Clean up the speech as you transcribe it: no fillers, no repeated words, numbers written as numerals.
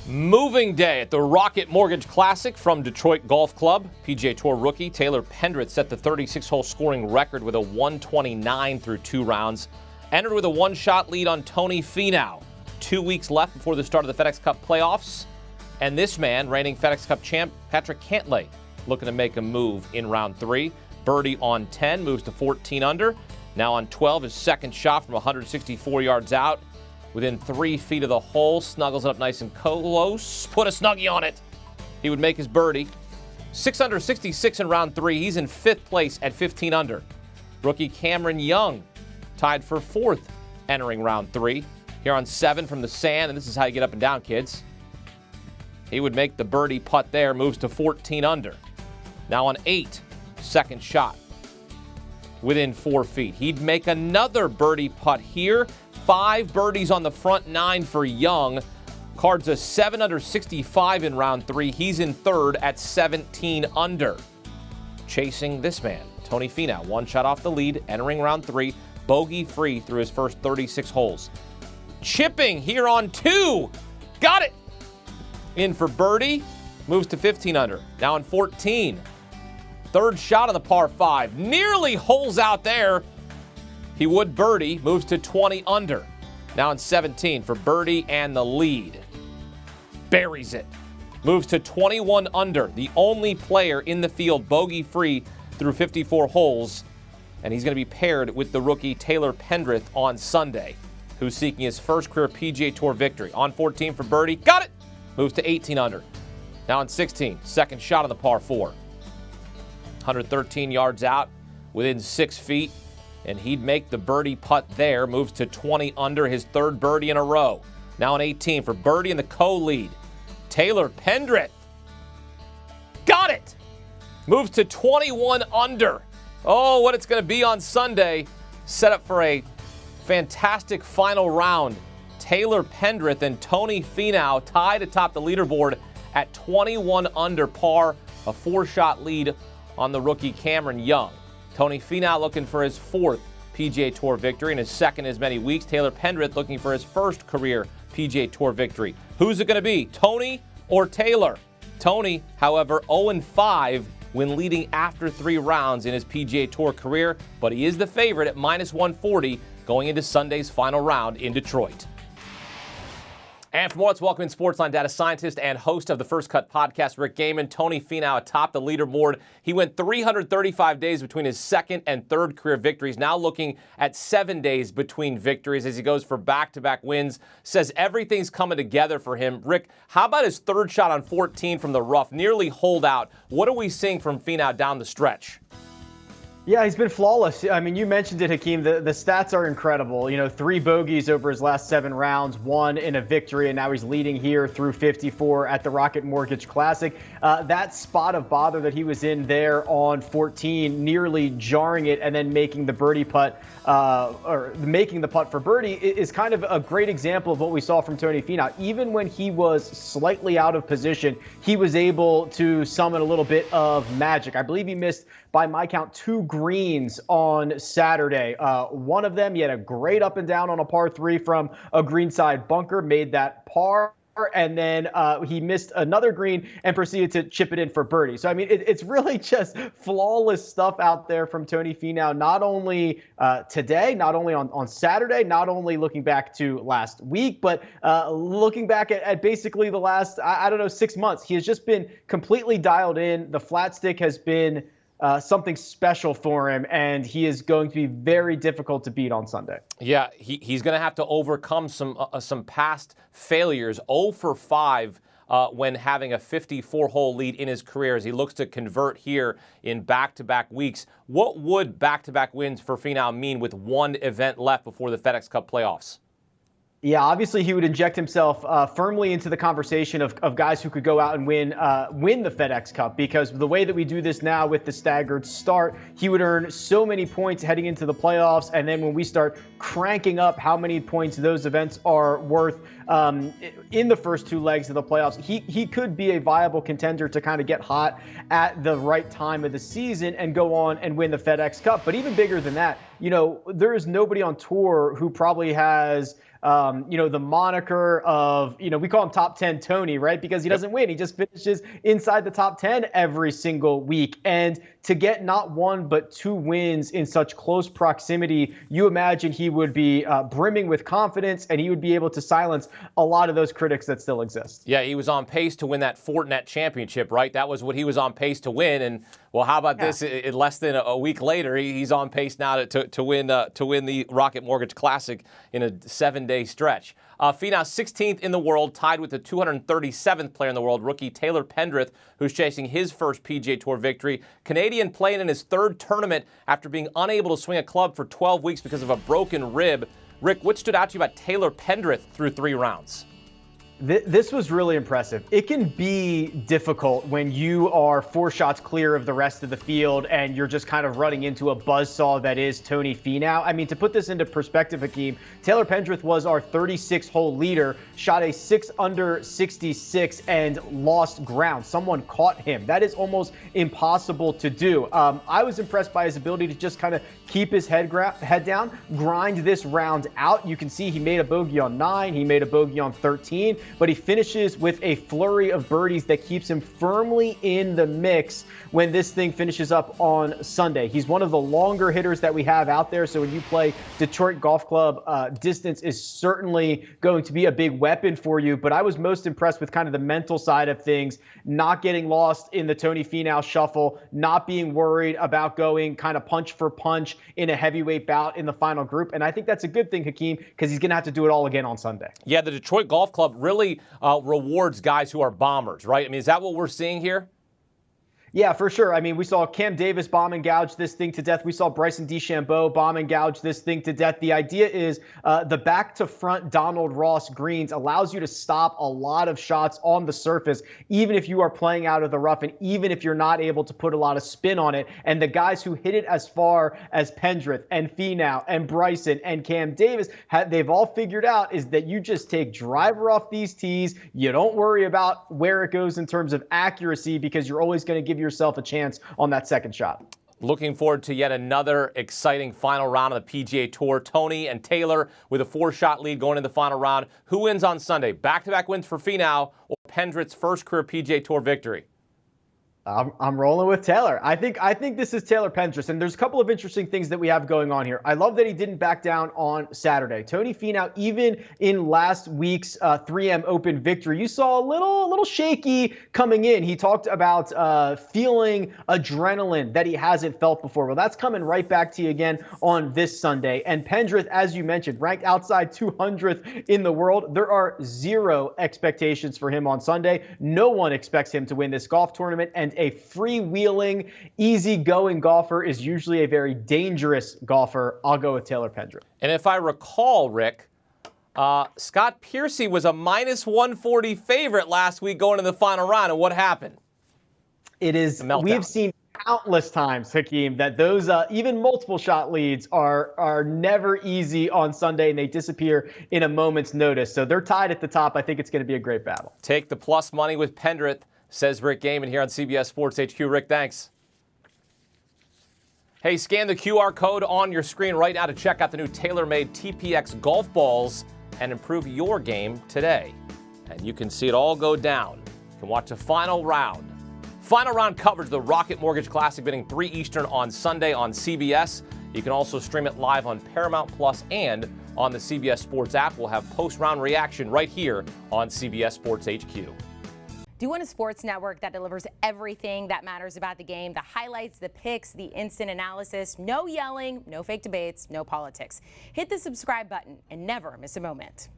Moving day at the Rocket Mortgage Classic from Detroit Golf Club. PGA Tour rookie Taylor Pendrith set the 36-hole scoring record with a 129 through 2 rounds. Entered with a one-shot lead on Tony Finau. 2 weeks left before the start of the FedEx Cup playoffs. And this man, reigning FedEx Cup champ Patrick Cantlay, looking to make a move in round 3. Birdie on 10, moves to 14 under. Now on 12, his second shot from 164 yards out. Within 3 feet of the hole, snuggles it up nice and close. Put a snuggie on it. He would make his birdie. 6 under 66 in round 3. He's in 5th place at 15 under. Rookie Cameron Young tied for 4th entering round 3. Here on 7 from the sand, and this is how you get up and down, kids. He would make the birdie putt there, moves to 14 under. Now on 8, second shot. Within 4 feet. He'd make another birdie putt here. 5 birdies on the front 9 for Young. Cards a 7 under 65 in round 3. He's in 3rd at 17 under. Chasing this man, Tony Finau, one shot off the lead, entering round 3, bogey free through his first 36 holes. Chipping here on 2. Got it. In for birdie, moves to 15 under. Now on 14. Third shot on the par 5. Nearly holes out there. He would birdie, moves to 20 under. Now in 17 for birdie and the lead. Buries it. Moves to 21 under. The only player in the field bogey-free through 54 holes. And he's going to be paired with the rookie Taylor Pendrith on Sunday, who's seeking his first career PGA Tour victory. On 14 for birdie. Got it! Moves to 18 under. Now in 16, second shot on the par 4. 113 yards out, within 6 feet. And he'd make the birdie putt there. Moves to 20 under, his 3rd birdie in a row. Now an 18 for birdie in the co-lead. Taylor Pendrith. Got it! Moves to 21 under. Oh, what it's going to be on Sunday. Set up for a fantastic final round. Taylor Pendrith and Tony Finau tied atop the leaderboard at 21 under par. A 4-shot lead on the rookie Cameron Young. Tony Finau looking for his 4th PGA Tour victory and his 2nd in as many weeks. Taylor Pendrith looking for his 1st career PGA Tour victory. Who's it going to be, Tony or Taylor? Tony, however, 0-5 when leading after 3 rounds in his PGA Tour career, but he is the favorite at -140 going into Sunday's final round in Detroit. And for more, let's welcome in Sportsline data scientist and host of the First Cut podcast, Rick Gehman. Tony Finau atop the leaderboard. He went 335 days between his 2nd and 3rd career victories, now looking at 7 days between victories as he goes for back-to-back wins. Says everything's coming together for him. Rick, how about his 3rd shot on 14 from the rough? Nearly holed out. What are we seeing from Finau down the stretch? Yeah, he's been flawless. I mean, you mentioned it, Hakeem. The stats are incredible. 3 bogeys over his last 7 rounds, 1 in a victory, and now he's leading here through 54 at the Rocket Mortgage Classic. That spot of bother that he was in there on 14, nearly jarring it and then making the birdie putt, or making the putt for birdie, is kind of a great example of what we saw from Tony Finau. Even when he was slightly out of position, he was able to summon a little bit of magic. I believe he missed, by my count, 2 greens on Saturday. One of them, he had a great up and down on a par 3 from a greenside bunker, made that par, and then he missed another green and proceeded to chip it in for birdie. So, I mean, it's really just flawless stuff out there from Tony Finau, not only today, not only on Saturday, not only looking back to last week, but looking back at basically the last, 6 months. He has just been completely dialed in. The flat stick has been something special for him, and he is going to be very difficult to beat on Sunday. Yeah, he's going to have to overcome some past failures. 0 for 5 when having a 54-hole lead in his career as he looks to convert here in back-to-back weeks. What would back-to-back wins for Finau mean with 1 event left before the FedEx Cup playoffs? Yeah, obviously he would inject himself firmly into the conversation of guys who could go out and win the FedEx Cup, because the way that we do this now with the staggered start, he would earn so many points heading into the playoffs, and then when we start cranking up how many points those events are worth in the first 2 legs of the playoffs, he could be a viable contender to kind of get hot at the right time of the season and go on and win the FedEx Cup. But even bigger than that, there is nobody on tour who probably has the moniker of, we call him top 10 Tony, right? Because he doesn't win. He just finishes inside the top 10 every single week. And to get not one, but 2 wins in such close proximity, you imagine he would be brimming with confidence, and he would be able to silence a lot of those critics that still exist. Yeah, he was on pace to win that Fortinet championship, right? That was what he was on pace to win. And, well, how about this? In less than a week later, he's on pace now to win the Rocket Mortgage Classic in a 7-day stretch. Finau, 16th in the world, tied with the 237th player in the world, rookie Taylor Pendrith, who's chasing his first PGA Tour victory. Canadian playing in his 3rd tournament after being unable to swing a club for 12 weeks because of a broken rib. Rick, what stood out to you about Taylor Pendrith through 3 rounds? This was really impressive. It can be difficult when you are 4 shots clear of the rest of the field and you're just kind of running into a buzzsaw that is Tony Finau. I mean, to put this into perspective, Hakeem, Taylor Pendrith was our 36-hole leader, shot a 6 under 66 and lost ground. Someone caught him. That is almost impossible to do. I was impressed by his ability to just kind of keep his head down, grind this round out. You can see he made a bogey on 9. He made a bogey on 13. But he finishes with a flurry of birdies that keeps him firmly in the mix when this thing finishes up on Sunday. He's one of the longer hitters that we have out there. So when you play Detroit Golf Club, distance is certainly going to be a big weapon for you. But I was most impressed with kind of the mental side of things, not getting lost in the Tony Finau shuffle, not being worried about going kind of punch for punch in a heavyweight bout in the final group. And I think that's a good thing, Hakeem, because he's going to have to do it all again on Sunday. Yeah, the Detroit Golf Club really rewards guys who are bombers, right? I mean, is that what we're seeing here? Yeah, for sure. I mean, we saw Cam Davis bomb and gouge this thing to death. We saw Bryson DeChambeau bomb and gouge this thing to death. The idea is the back-to-front Donald Ross greens allows you to stop a lot of shots on the surface, even if you are playing out of the rough and even if you're not able to put a lot of spin on it. And the guys who hit it as far as Pendrith and Finau and Bryson and Cam Davis, they've all figured out is that you just take driver off these tees. You don't worry about where it goes in terms of accuracy because you're always going to give yourself a chance on that second shot. Looking forward to yet another exciting final round of the PGA Tour. Tony and Taylor with a 4-shot lead going into the final round. Who wins on Sunday? Back-to-back wins for Finau or Pendrith's first career PGA Tour victory? I'm rolling with Taylor. I think this is Taylor Pendrith, and there's a couple of interesting things that we have going on here. I love that he didn't back down on Saturday. Tony Finau, even in last week's 3M Open victory, you saw a little shaky coming in. He talked about feeling adrenaline that he hasn't felt before. Well, that's coming right back to you again on this Sunday. And Pendrith, as you mentioned, ranked outside 200th in the world. There are 0 expectations for him on Sunday. No one expects him to win this golf tournament, and a freewheeling, easygoing golfer is usually a very dangerous golfer. I'll go with Taylor Pendrith. And if I recall, Rick, Scott Piercy was a minus 140 favorite last week going to the final round. And what happened? We've seen countless times, Hakeem, that those even multiple shot leads are never easy on Sunday, and they disappear in a moment's notice. So they're tied at the top. I think it's going to be a great battle. Take the plus money with Pendrith, says Rick Gehman here on CBS Sports HQ. Rick, thanks. Hey, scan the QR code on your screen right now to check out the new TaylorMade TPX golf balls and improve your game today. And you can see it all go down. You can watch the final round. Final round coverage of the Rocket Mortgage Classic beginning 3 Eastern on Sunday on CBS. You can also stream it live on Paramount Plus and on the CBS Sports app. We'll have post-round reaction right here on CBS Sports HQ. Do you want a sports network that delivers everything that matters about the game? The highlights, the picks, the instant analysis, no yelling, no fake debates, no politics. Hit the subscribe button and never miss a moment.